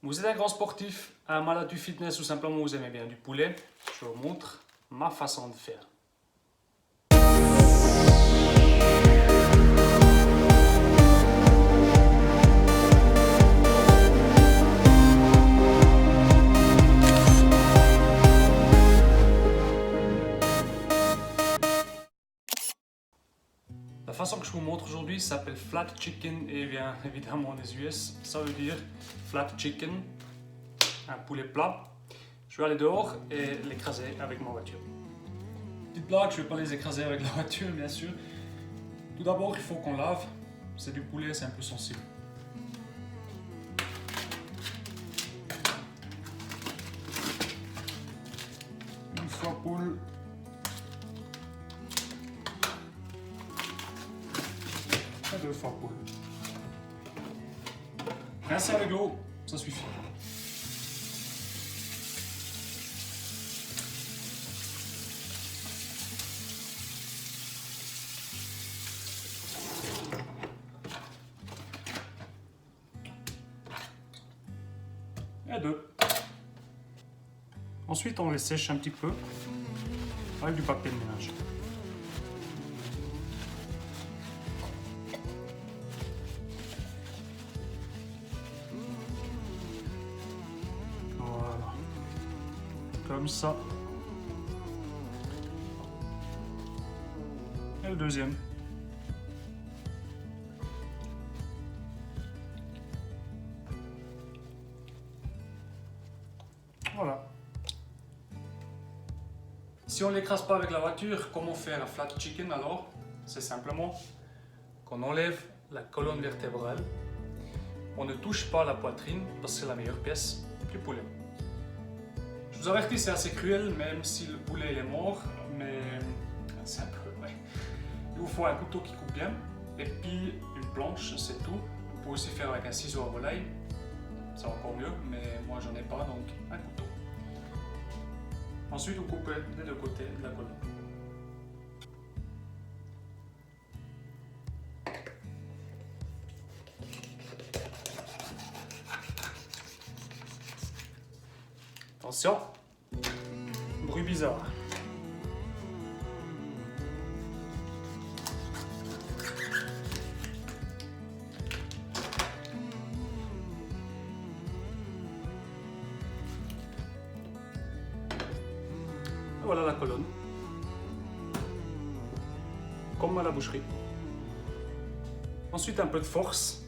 Vous êtes un grand sportif, un malade du fitness ou simplement vous aimez bien du poulet, je vous montre ma façon de faire. La façon que je vous montre aujourd'hui s'appelle flat chicken et vient évidemment des US. Ça veut dire flat chicken, un poulet plat. Je vais aller dehors et l'écraser avec ma voiture. Petite blague, je ne vais pas les écraser avec la voiture bien sûr. Tout d'abord il faut qu'on lave, c'est du poulet, c'est un peu sensible. Une fois poule. Et deux fois poule. Rincer avec l'eau, ça suffit. Et deux. Ensuite, on les sèche un petit peu avec du papier de ménage. Voilà. Comme ça. Et le deuxième. Voilà. Si on ne l'écrase pas avec la voiture, comment faire un flat chicken alors? C'est simplement qu'on enlève la colonne vertébrale. On ne touche pas la poitrine parce que c'est la meilleure pièce du poulet. Je vous avertis, c'est assez cruel même si le poulet il est mort, mais c'est un peu, ouais. Il vous faut un couteau qui coupe bien et puis une planche, c'est tout. Vous pouvez aussi faire avec un ciseau à volaille, c'est encore mieux, mais moi j'en ai pas donc un couteau. Ensuite, vous coupez les deux côtés de la colonne. Attention, bruit bizarre. Voilà la colonne, comme à la boucherie. Ensuite un peu de force.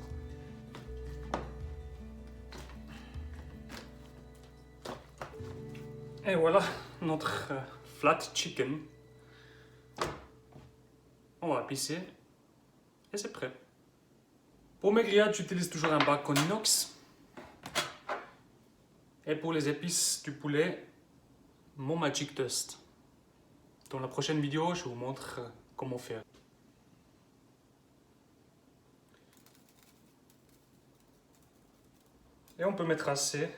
Et voilà notre flat chicken. On va pisser et c'est prêt. Pour mes grillades, j'utilise toujours un bac en inox. Et pour les épices du poulet, mon Magic Dust. Dans la prochaine vidéo, je vous montre comment faire. Et on peut mettre assez.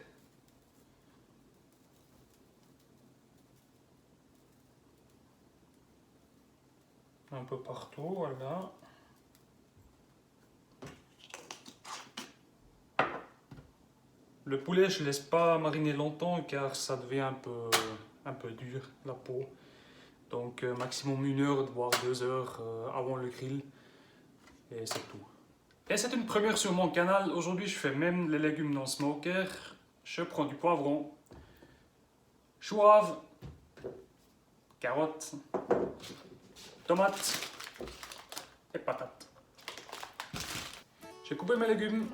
Un peu partout, voilà. Le poulet, je ne laisse pas mariner longtemps car ça devient un peu dur, la peau. Donc maximum 1 heure, voire 2 heures avant le grill. Et c'est tout. Et c'est une première sur mon canal. Aujourd'hui, je fais même les légumes dans le smoker. Je prends du poivron, chou rave, carottes, tomates et patates. J'ai coupé mes légumes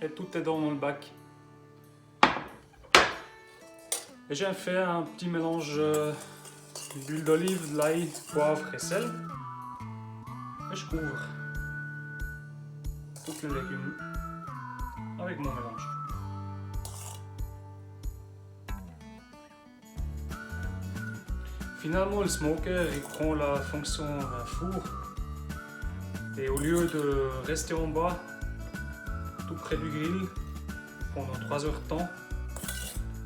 et tout est dans le bac. Et j'ai fait un petit mélange d'huile d'olive, de l'ail, poivre et sel. Et je couvre tous les légumes avec mon mélange. Finalement, le smoker il prend la fonction d'un four. Et au lieu de rester en bas, tout près du grill, pendant 3 heures de temps,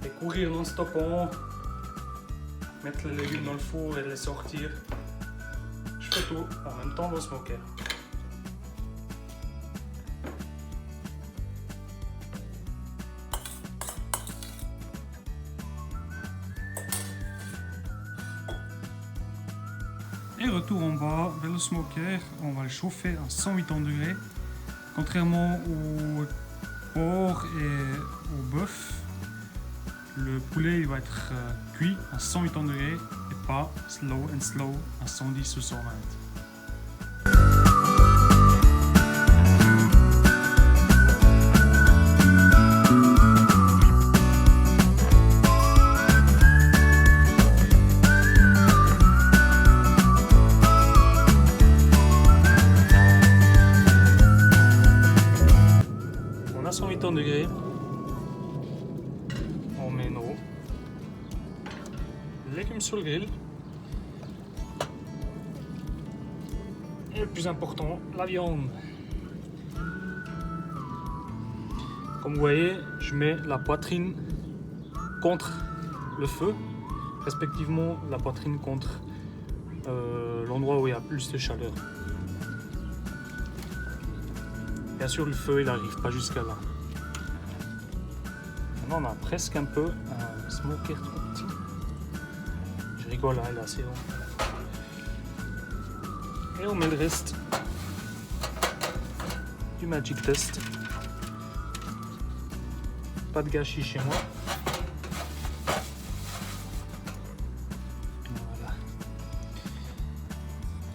et courir non-stop en haut, mettre les légumes dans le four et les sortir, je fais tout en même temps dans le smoker. Et retour en bas vers le smoker, on va le chauffer à 180 degrés. Contrairement au porc et au bœuf, le poulet il va être cuit à 180 degrés et pas slow à 110 ou 120. On a 180 degrés. On met nos légumes sur le grill. Et le plus important, la viande. Comme vous voyez, je mets la poitrine contre le feu, respectivement la poitrine contre l'endroit où il y a plus de chaleur. Bien sûr, le feu il n'arrive pas jusqu'à là. Maintenant, on a presque un peu un smoker trop petit. Je rigole, hein, il est assez long. Et on met le reste du Magic Test. Pas de gâchis chez moi. Voilà.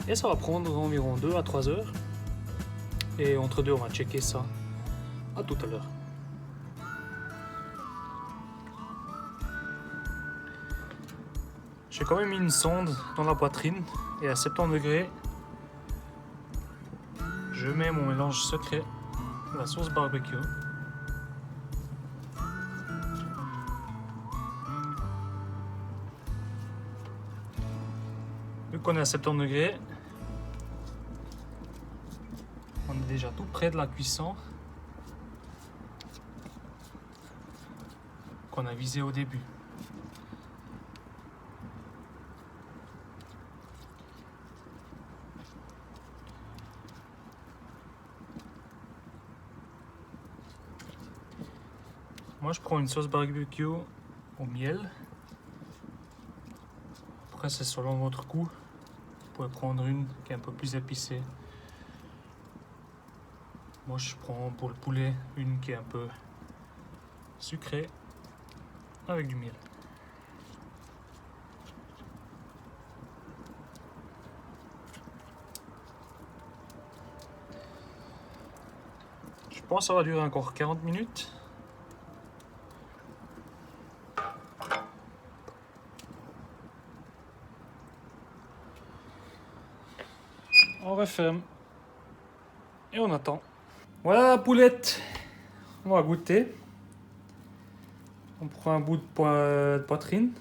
Et ça va prendre environ 2 à 3 heures. Et entre deux, on va checker ça. À tout à l'heure. J'ai quand même mis une sonde dans la poitrine et à 70 degrés, je mets mon mélange secret, la sauce barbecue. Vu qu'on est à 70 degrés, on est déjà tout près de la cuisson qu'on a visé au début. Moi je prends une sauce barbecue au miel. Après c'est selon votre goût. Vous pouvez prendre une qui est un peu plus épicée. Moi je prends pour le poulet une qui est un peu sucrée avec du miel. Je pense que ça va durer encore 40 minutes. On referme et on attend. Voilà la poulette. On va goûter. On prend un bout de poitrine.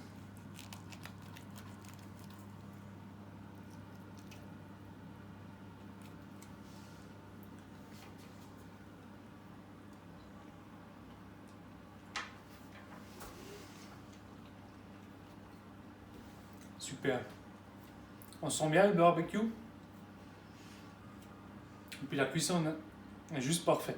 Super. On sent bien le barbecue. Et puis la cuisson est juste parfaite.